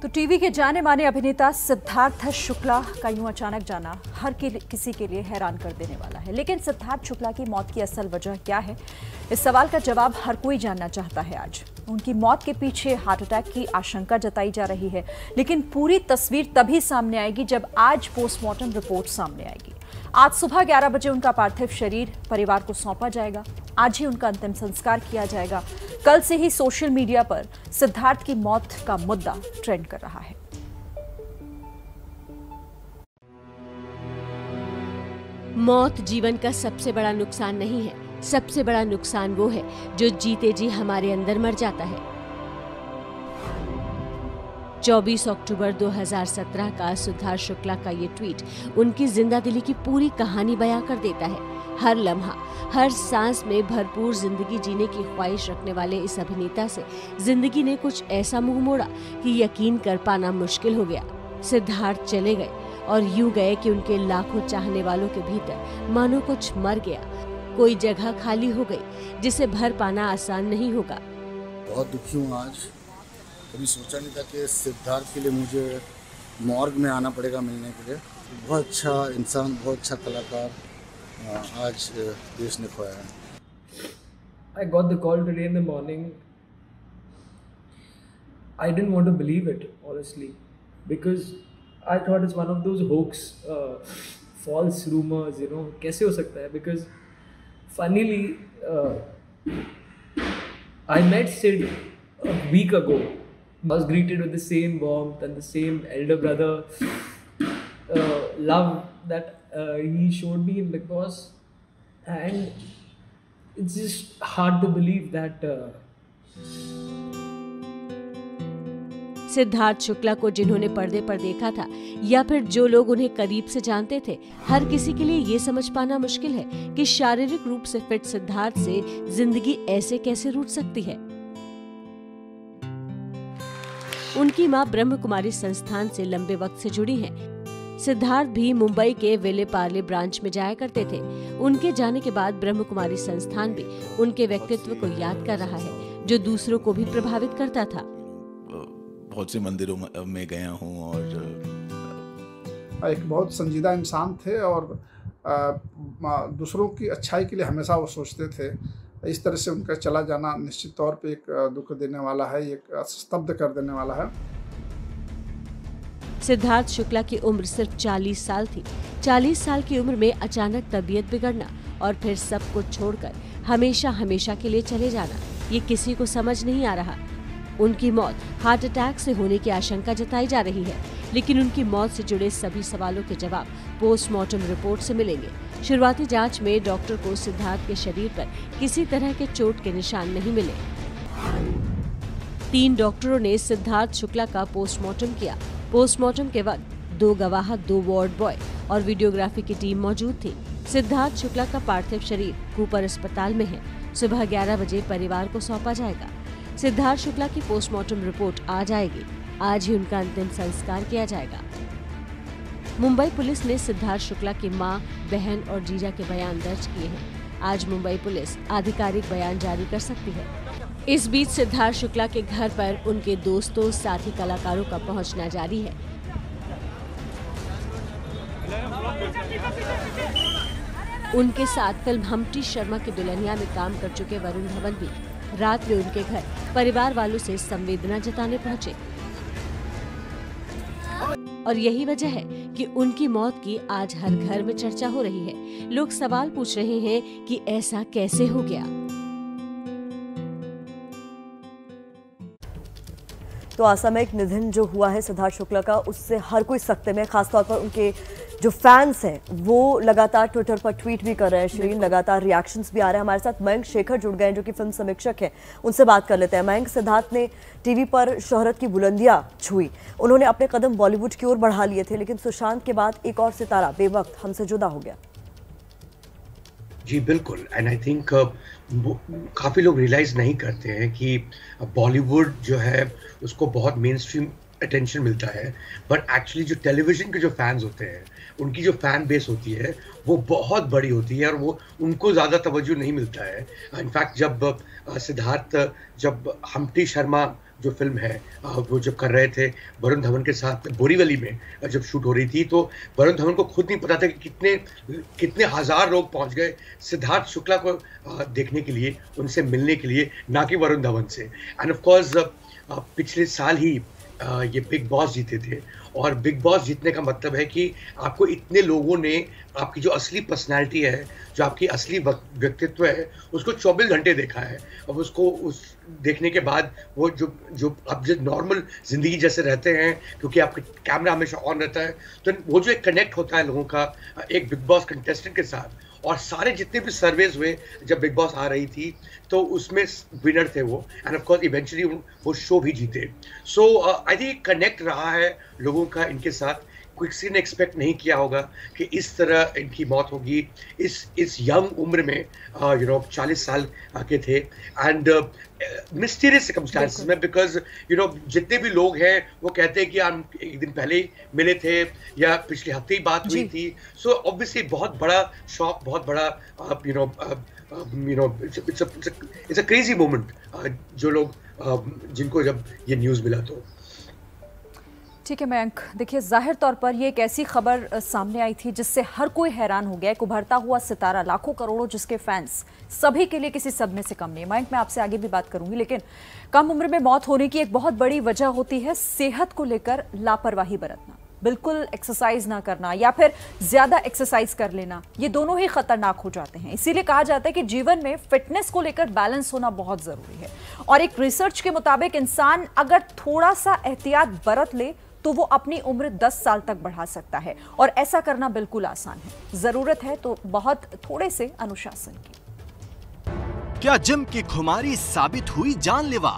तो टीवी के जाने माने अभिनेता सिद्धार्थ शुक्ला का यूं अचानक जाना हर किसी के लिए हैरान कर देने वाला है। लेकिन सिद्धार्थ शुक्ला की मौत की असल वजह क्या है, इस सवाल का जवाब हर कोई जानना चाहता है। आज उनकी मौत के पीछे हार्ट अटैक की आशंका जताई जा रही है, लेकिन पूरी तस्वीर तभी सामने आएगी जब आज पोस्टमार्टम रिपोर्ट सामने आएगी। आज सुबह 11 बजे उनका पार्थिव शरीर परिवार को सौंपा जाएगा। आज ही उनका अंतिम संस्कार किया जाएगा। कल से ही सोशल मीडिया पर सिद्धार्थ की मौत का मुद्दा ट्रेंड कर रहा है। मौत जीवन का सबसे बड़ा नुकसान नहीं है। सबसे बड़ा नुकसान वो है जो जीते जी हमारे अंदर मर जाता है। 24 अक्टूबर 2017 का सिद्धार्थ शुक्ला का ये ट्वीट उनकी जिंदा दिली की पूरी कहानी बयां कर देता है। हर लम्हा, हर सांस में भरपूर जिंदगी जीने की ख्वाहिश रखने वाले इस अभिनेता से जिंदगी ने कुछ ऐसा मुंह मोड़ा कि यकीन कर पाना मुश्किल हो गया। सिद्धार्थ चले गए और यूं गए कि उनके लाखों चाहने वालों के भीतर मानो कुछ मर गया। कोई जगह खाली हो गई जिसे भर पाना आसान नहीं होगा। बहुत दुखी हूँ आज। कभी सोचा नहीं था कि सिद्धार्थ के लिए मुझे मॉर्ग में आना पड़ेगा मिलने के लिए। बहुत अच्छा इंसान, बहुत अच्छा कलाकार आज देश ने खोया है। I got the call today in the morning. I didn't want to believe it, honestly, because I thought it's one of those hoax, false rumors, you know. कैसे हो सकता है? Because funnily, I met Sid a week ago. I was greeted with the same warmth and the same elder brother love that he showed me in Bigg Boss, and it's just hard to believe that Siddharth Shukla को जिन्होंने पर्दे पर देखा था या फिर जो लोग उन्हें करीब से जानते थे, हर किसी के लिए ये समझ पाना मुश्किल है कि शारीरिक रूप से फिट सिद्धार्थ से जिंदगी ऐसे कैसे रूठ सकती है। उनकी मां ब्रह्म कुमारी संस्थान से लंबे वक्त से जुड़ी हैं। सिद्धार्थ भी मुंबई के विले पार्ले ब्रांच में जाया करते थे। उनके जाने के बाद ब्रह्म कुमारी संस्थान भी उनके व्यक्तित्व को याद कर रहा है, जो दूसरों को भी प्रभावित करता था। बहुत से मंदिरों में गया हूँ और एक बहुत संजीदा इंसान थे और दूसरों की अच्छाई के लिए हमेशा वो सोचते थे। इस तरह से उनका चला जाना निश्चित तौर पे एक दुख देने वाला है, एक स्तब्ध कर देने वाला है। सिद्धार्थ शुक्ला की उम्र सिर्फ 40 साल थी। 40 साल की उम्र में अचानक तबीयत बिगड़ना और फिर सब कुछ छोड़कर हमेशा हमेशा के लिए चले जाना, ये किसी को समझ नहीं आ रहा। उनकी मौत हार्ट अटैक से होने की आशंका जताई जा रही है, लेकिन उनकी मौत से जुड़े सभी सवालों के जवाब पोस्टमार्टम रिपोर्ट से मिलेंगे। शुरुआती जांच में डॉक्टर को सिद्धार्थ के शरीर पर किसी तरह के चोट के निशान नहीं मिले। 3 डॉक्टरों ने सिद्धार्थ शुक्ला का पोस्टमार्टम किया। पोस्टमार्टम के वक्त 2 गवाह, 2 वार्ड बॉय और वीडियोग्राफी की टीम मौजूद थी। सिद्धार्थ शुक्ला का पार्थिव शरीर कूपर अस्पताल में है। सुबह 11 बजे परिवार को सौंपा जाएगा। सिद्धार्थ शुक्ला की पोस्टमार्टम रिपोर्ट आज आएगी। आज ही उनका अंतिम संस्कार किया जाएगा। मुंबई पुलिस ने सिद्धार्थ शुक्ला की मां, बहन और जीजा के बयान दर्ज किए हैं। आज मुंबई पुलिस आधिकारिक बयान जारी कर सकती है। इस बीच सिद्धार्थ शुक्ला के घर पर उनके दोस्तों, साथी कलाकारों का पहुंचना जारी है। उनके साथ फिल्म हम्प्टी शर्मा की दुल्हनिया में काम कर चुके वरुण धवन भी रात में उनके घर परिवार वालों से संवेदना जताने पहुंचे। और यही वजह है कि उनकी मौत की आज हर घर में चर्चा हो रही है। लोग सवाल पूछ रहे हैं कि ऐसा कैसे हो गया। तो असामयिक निधन जो हुआ है सिद्धार्थ शुक्ला का, उससे हर कोई सख्ते में, खासतौर पर उनके जो फैंस हैं वो लगातार ट्विटर पर ट्वीट भी कर रहे हैं। श्रीन, लगातार रिएक्शंस भी आ रहे हैं। हमारे साथ मयंक शेखर जुड़ गए हैं जो कि फिल्म समीक्षक हैं, उनसे बात कर लेते हैं। मयंक, सिद्धार्थ ने टीवी पर शोहरत की बुलंदियां छुई, उन्होंने अपने कदम बॉलीवुड की ओर बढ़ा लिए थे, लेकिन सुशांत के बाद एक और सितारा बेवक्त हमसे जुदा हो गया। जी बिल्कुल, एंड आई थिंक काफ़ी लोग रियलाइज़ नहीं करते हैं कि बॉलीवुड जो है उसको बहुत मेन स्ट्रीम अटेंशन मिलता है, बट एक्चुअली जो टेलीविज़न के जो फैंस होते हैं उनकी जो फैन बेस होती है वो बहुत बड़ी होती है और वो उनको ज़्यादा तवज्जो नहीं मिलता है। इनफैक्ट जब सिद्धार्थ जब हम्प्टी शर्मा जो फिल्म है वो जब कर रहे थे वरुण धवन के साथ बोरीवली में जब शूट हो रही थी, तो वरुण धवन को खुद नहीं पता था कि कितने हजार लोग पहुंच गए सिद्धार्थ शुक्ला को देखने के लिए, उनसे मिलने के लिए, ना कि वरुण धवन से। एंड ऑफ कोर्स पिछले साल ही ये बिग बॉस जीते थे, और बिग बॉस जीतने का मतलब है कि आपको इतने लोगों ने आपकी जो असली पर्सनैलिटी है, जो आपकी असली व्यक्तित्व है, उसको 24 घंटे देखा है। अब उसको उस देखने के बाद वो जो आप जो नॉर्मल ज़िंदगी जैसे रहते हैं, क्योंकि आपका कैमरा हमेशा ऑन रहता है, तो वो जो एक कनेक्ट होता है लोगों का एक बिग बॉस कंटेस्टेंट के साथ। और सारे जितने भी सर्वेज हुए जब बिग बॉस आ रही थी, तो उसमें विनर थे वो, एंड ऑफ कोर्स इवेंचुअली वो शो भी जीते। सो आई थिंक कनेक्ट रहा है लोगों का इनके साथ। किसी ने एक्सपेक्ट नहीं किया होगा कि इस तरह इनकी मौत होगी इस यंग उम्र में, 40 साल के थे, एंड मिस्टीरियस सर्कमस्टांसेस में, बिकॉज जितने भी लोग हैं वो कहते हैं कि हम एक दिन पहले ही मिले थे या पिछले हफ्ते ही बात हुई थी। सो ऑब्वियसली बहुत बड़ा शॉक, बहुत बड़ा इट्स अ क्रेजी मोमेंट जो लोग जिनको जब ये न्यूज़ मिला। तो ठीक है मयंक, देखिए जाहिर तौर पर ये एक ऐसी खबर सामने आई थी जिससे हर कोई हैरान हो गया। एक उभरता हुआ सितारा, लाखों करोड़ों जिसके फैंस, सभी के लिए किसी सदमे से कम नहीं। मयंक, मैं आपसे आगे भी बात करूंगी, लेकिन कम उम्र में मौत होने की एक बहुत बड़ी वजह होती है सेहत को लेकर लापरवाही बरतना, बिल्कुल एक्सरसाइज ना करना या फिर ज्यादा एक्सरसाइज कर लेना। ये दोनों ही खतरनाक हो जाते हैं। इसीलिए कहा जाता है कि जीवन में फिटनेस को लेकर बैलेंस होना बहुत जरूरी है। और एक रिसर्च के मुताबिक इंसान अगर थोड़ा सा एहतियात बरत ले तो वो अपनी उम्र 10 साल तक बढ़ा सकता है, और ऐसा करना बिल्कुल आसान है। जरूरत है तो बहुत थोड़े से अनुशासन की। क्या जिम की खुमारी साबित हुई जानलेवा?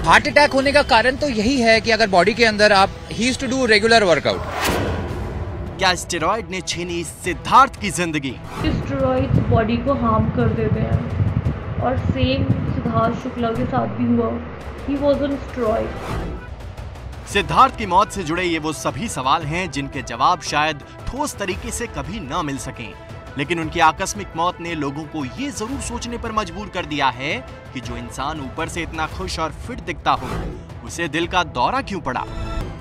हार्ट अटैक होने का कारण तो यही है कि अगर बॉडी के अंदर आप ही used to do regular workout. क्या स्टेरॉइड ने छीनी सिद्धार्थ की जिंदगी? स्टेरॉइड्स बॉडी को हार्म कर देते हैं, और सेम सिद्धार्थ शुक्ला के साथ भी हुआ। He was on steroid. Siddharth की मौत से जुड़े ये वो सभी सवाल हैं जिनके जवाब शायद ठोस तरीके से कभी न मिल सकें, लेकिन उनकी आकस्मिक मौत ने लोगों को ये जरूर सोचने पर मजबूर कर दिया है कि जो इंसान ऊपर से इतना खुश और फिट दिखता हो, उसे दिल का दौरा क्यों पड़ा।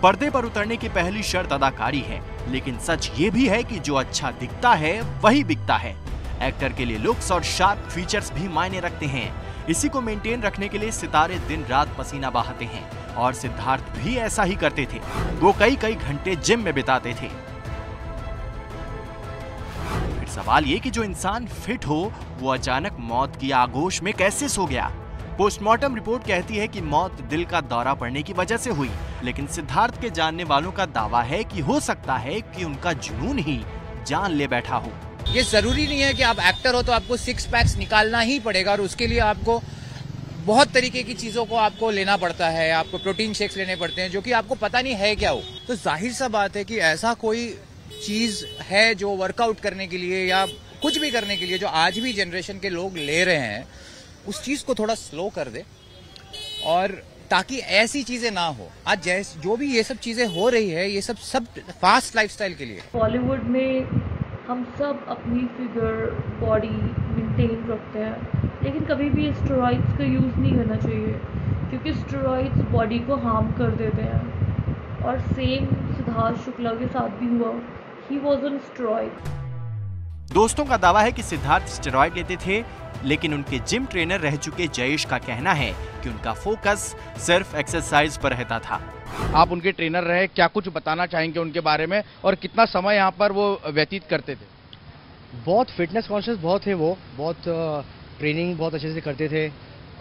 पर्दे पर उतरने की पहली शर्त अदाकारी है, लेकिन सच ये भी है कि जो अच्छा दिखता है वही बिकता है। एक्टर के लिए लुक्स और शार्प फीचर्स भी मायने रखते हैं। इसी को मेंटेन रखने के लिए सितारे दिन रात पसीना बहाते हैं, और सिद्धार्थ भी ऐसा ही करते थे। वो कई घंटे जिम में बिताते थे। फिर सवाल ये कि जो इंसान फिट हो वो अचानक मौत की आगोश में कैसे सो गया? पोस्टमार्टम रिपोर्ट कहती है कि मौत दिल का दौरा पड़ने की वजह से हुई, लेकिन सिद्धार्थ के जानने वालों का दावा है कि हो सकता है कि उनका जुनून ही जान ले बैठा हो। ये जरूरी नहीं है कि आप एक्टर हो तो आपको 6 पैक्स निकालना ही पड़ेगा, और उसके लिए आपको बहुत तरीके की चीज़ों को आपको लेना पड़ता है। आपको प्रोटीन शेक्स लेने पड़ते हैं जो कि आपको पता नहीं है क्या हो। तो जाहिर सा बात है कि ऐसा कोई चीज़ है जो वर्कआउट करने के लिए या कुछ भी करने के लिए जो आज भी जनरेशन के लोग ले रहे हैं, उस चीज़ को थोड़ा स्लो कर दे, और ताकि ऐसी चीज़ें ना हो। आज जैसे जो भी ये सब चीज़ें हो रही है, ये सब फास्ट लाइफस्टाइल के लिए। बॉलीवुड में हम सब अपनी फिगर, बॉडी मेंटेन रखते हैं, लेकिन कभी भी स्टेरॉइड्स का यूज़ नहीं करना चाहिए, क्योंकि स्टेरॉइड्स बॉडी को हार्म कर देते हैं। और सेम सिद्धार्थ शुक्ला के साथ भी हुआ। He was on steroid. दोस्तों का दावा है कि सिद्धार्थ स्टेरॉइड लेते थे, लेकिन उनके जिम ट्रेनर रह चुके जयेश का कहना है कि उनका फोकस सिर्फ एक्सरसाइज पर रहता था। आप उनके ट्रेनर रहे, क्या कुछ बताना चाहेंगे उनके बारे में, और कितना समय यहाँ पर वो व्यतीत करते थे? बहुत फिटनेस कॉन्शियस बहुत थे वो, बहुत ट्रेनिंग बहुत अच्छे से करते थे,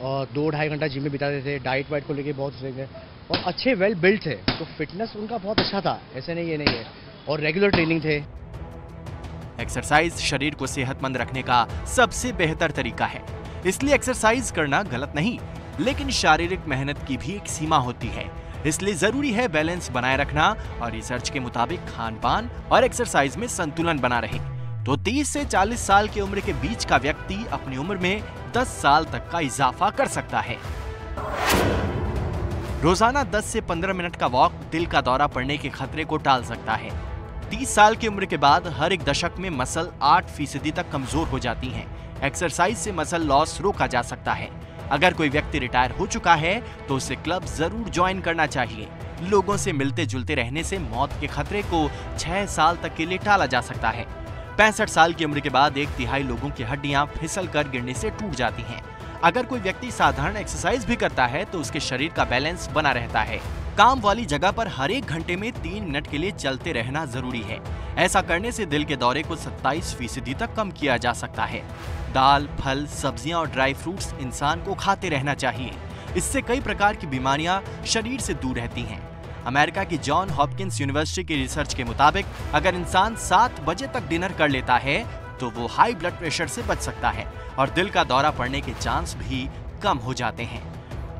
और 2-2.5 घंटा जिम में बिताते थे। डाइट वाइट को लेके बहुत सही है, और अच्छे वेल बिल्ड थे, तो फिटनेस उनका बहुत अच्छा था, ऐसे नहीं ये नहीं है, और रेगुलर ट्रेनिंग थे। एक्सरसाइज शरीर को सेहतमंद रखने का सबसे बेहतर तरीका है, इसलिए एक्सरसाइज करना गलत नहीं, लेकिन शारीरिक मेहनत की भी एक सीमा होती है। इसलिए जरूरी है बैलेंस बनाए रखना, और रिसर्च के मुताबिक खान पान और एक्सरसाइज में संतुलन बना रहे। तो 30 से 40 साल की उम्र के बीच का व्यक्ति अपनी उम्र में 10 साल तक का इजाफा कर सकता है। रोजाना 10 से 15 मिनट का वॉक दिल का दौरा पड़ने के खतरे को टाल सकता है। 30 साल की उम्र के बाद हर एक दशक में मसल 8% तक कमजोर हो जाती हैं। एक्सरसाइज से मसल लॉस रोका जा सकता है। अगर कोई व्यक्ति रिटायर हो चुका है तो उसे क्लब जरूर ज्वाइन करना चाहिए। लोगों से मिलते जुलते रहने से मौत के खतरे को 6 साल तक के लिए टाला जा सकता है। 65 साल की उम्र के बाद 1/3 लोगों की हड्डियां फिसल कर गिरने से टूट जाती हैं। अगर कोई व्यक्ति साधारण एक्सरसाइज भी करता है तो उसके शरीर का बैलेंस बना रहता है। काम वाली जगह पर हर एक घंटे में 3 मिनट के लिए चलते रहना जरूरी है। ऐसा करने से दिल के दौरे को 27% तक कम किया जा सकता है। दाल, फल, सब्जियां और ड्राई फ्रूट्स इंसान को खाते रहना चाहिए। इससे कई प्रकार की बीमारियां शरीर से दूर रहती हैं। अमेरिका की जॉन हॉपकिंस यूनिवर्सिटी की रिसर्च के मुताबिक अगर इंसान 7 बजे तक डिनर कर लेता है तो वो हाई ब्लड प्रेशर से बच सकता है और दिल का दौरा पड़ने के चांस भी कम हो जाते हैं।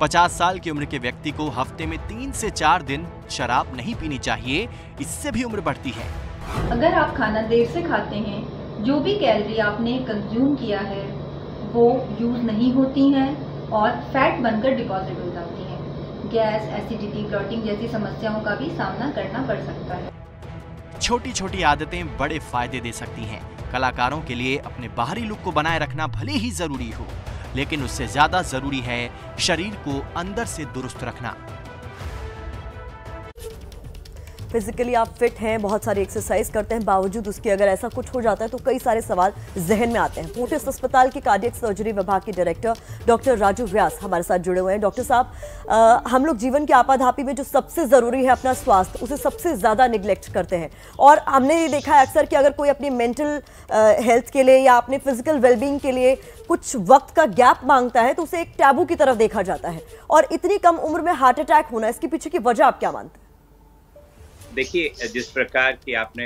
50 साल की उम्र के व्यक्ति को हफ्ते में 3 से 4 दिन शराब नहीं पीनी चाहिए, इससे भी उम्र बढ़ती है। अगर आप खाना देर से खाते हैं, जो भी कैलोरी आपने कंज्यूम किया है वो यूज नहीं होती हैं और फैट बनकर डिपॉजिट हो जाती हैं। गैस, एसिडिटी, ब्लोटिंग जैसी समस्याओं का भी सामना करना पड़ सकता है। छोटी छोटी आदतें बड़े फायदे दे सकती हैं। कलाकारों के लिए अपने बाहरी लुक को बनाए रखना भले ही जरूरी हो, लेकिन उससे ज्यादा जरूरी है शरीर को अंदर से दुरुस्त रखना। फिजिकली आप फिट हैं, बहुत सारी एक्सरसाइज करते हैं, बावजूद उसके अगर ऐसा कुछ हो जाता है तो कई सारे सवाल जहन में आते हैं। फोर्टिस अस्पताल के कार्डियक सर्जरी विभाग के डायरेक्टर डॉक्टर राजू व्यास हमारे साथ जुड़े हुए हैं। डॉक्टर साहब, हम लोग जीवन की आपाधापी में जो सबसे ज़रूरी है अपना स्वास्थ्य, उसे सबसे ज़्यादा निगलेक्ट करते हैं और हमने ये देखा है अक्सर कि अगर कोई अपनी मेंटल हेल्थ के लिए या अपने फिजिकल वेलबींग के लिए कुछ वक्त का गैप मांगता है तो उसे एक टैबू की तरफ देखा जाता है। और इतनी कम उम्र में हार्ट अटैक होना, इसके पीछे की वजह आप क्या मानते हैं? देखिए, जिस प्रकार की आपने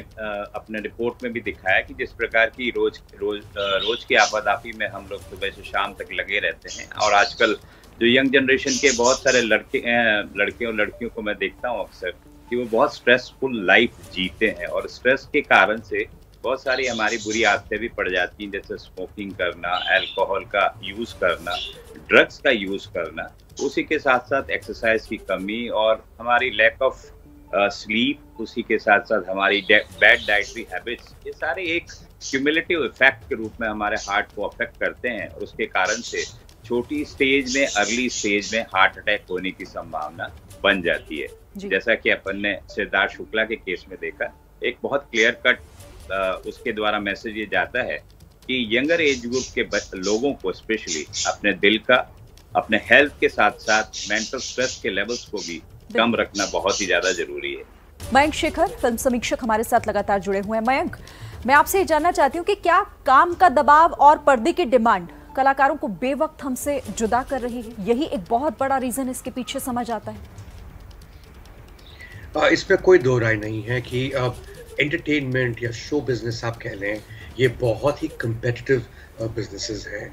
अपने रिपोर्ट में भी दिखाया कि जिस प्रकार की रोज की आपाधापी में हम लोग सुबह से शाम तक लगे रहते हैं और आजकल जो यंग जनरेशन के बहुत सारे लड़के और लड़कियों को मैं देखता हूँ अक्सर कि वो बहुत स्ट्रेसफुल लाइफ जीते हैं और स्ट्रेस के कारण से बहुत सारी हमारी बुरी आदतें भी पड़ जाती हैं, जैसे स्मोकिंग करना, अल्कोहल का यूज़ करना, ड्रग्स का यूज़ करना, उसी के साथ साथ एक्सरसाइज की कमी और हमारी लैक ऑफ स्लीप, उसी के साथ साथ हमारी बैड डाइटरी हैबिट्स, ये सारे एक क्यूमुलेटिव इफेक्ट के रूप में हमारे हार्ट को अफेक्ट करते हैं और उसके कारण से छोटी स्टेज में, अर्ली स्टेज में हार्ट अटैक होने की संभावना बन जाती है। जैसा कि अपन ने सिद्धार्थ शुक्ला के केस में देखा, एक बहुत क्लियर कट उसके द्वारा मैसेज ये जाता है कि यंगर एज ग्रुप के लोगों को स्पेशली अपने दिल का, अपने हेल्थ के साथ साथ मेंटल स्ट्रेस के लेवल्स को भी कम रखना बहुत ही ज्यादा जरूरी है। मयंक शेखर, फिल्म समीक्षक, हमारे साथ लगातार जुड़े हुए हैं। मयंक, मैं आपसे ये जानना चाहती हूँ कि क्या काम का दबाव और पर्दे की डिमांड कलाकारों को बेवक्त हमसे जुदा कर रही है? यही एक बहुत बड़ा रीजन इसके पीछे समझ आता है। इसमें कोई दो राय नहीं है कि एंटरटेनमेंट या शो बिजनेस आप कह लें, ये बहुत ही कम्पिटिटिव बिजनेसेस हैं।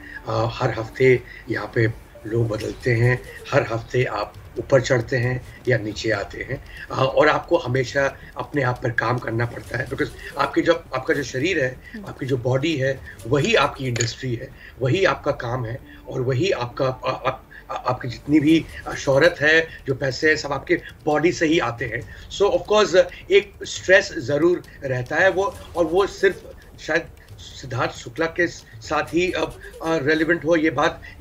हर हफ्ते यहाँ पे लोग बदलते हैं, हर हफ्ते आप ऊपर चढ़ते हैं या नीचे आते हैं और आपको हमेशा अपने आप पर काम करना पड़ता है, बिकॉज आपका जो शरीर है, आपकी जो बॉडी है, वही आपकी इंडस्ट्री है, वही आपका काम है और वही आपकी जितनी भी शोहरत है, जो पैसे हैं, सब आपके बॉडी से ही आते हैं। सो ऑफ कोर्स एक स्ट्रेस ज़रूर रहता है वो सिर्फ शायद सिद्धार्थ शुक्ला के साथ ही अब रेलिवेंट हो, ये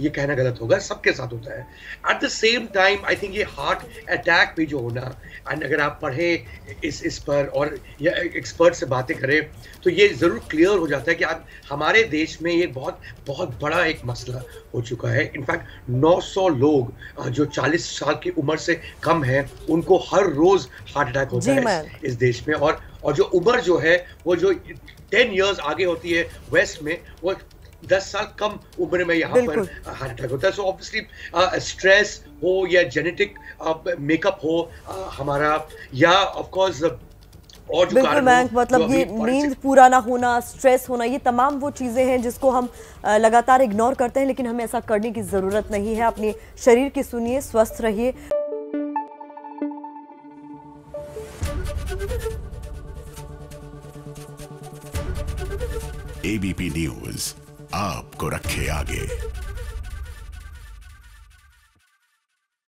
कहना गलत होगा, सबके साथ होता है। At the same time I think ये हार्ट अटैक भी जो होना, एंड अगर आप पढ़ें इस पर और या एक्सपर्ट से बातें करें तो ये ज़रूर क्लियर हो जाता है कि आज हमारे देश में ये बहुत बड़ा एक मसला हो चुका है। इनफैक्ट 900 लोग जो 40 साल की उम्र से कम हैं, उनको हर रोज़ हार्ट अटैक होता है इस देश में। और जो उम्र जो है वो जो 10 years आगे होती है वेस्ट में, वो 10 साल कम उम्र में यहाँ पर हार्ट अटैक होता है। सो ऑब्वियसली स्ट्रेस हो या जेनेटिक मेकअप हो हमारा, या ऑफ कोर्स और जो बिल्कुल बैंक, मतलब ये नींद पूरा ना होना, स्ट्रेस होना, ये तमाम वो चीज़ें हैं जिसको हम लगातार इग्नोर करते हैं, लेकिन हमें ऐसा करने की ज़रूरत नहीं है। अपने शरीर की सुनिए, स्वस्थ रहिए। ABP न्यूज़ आपको रखे आगे।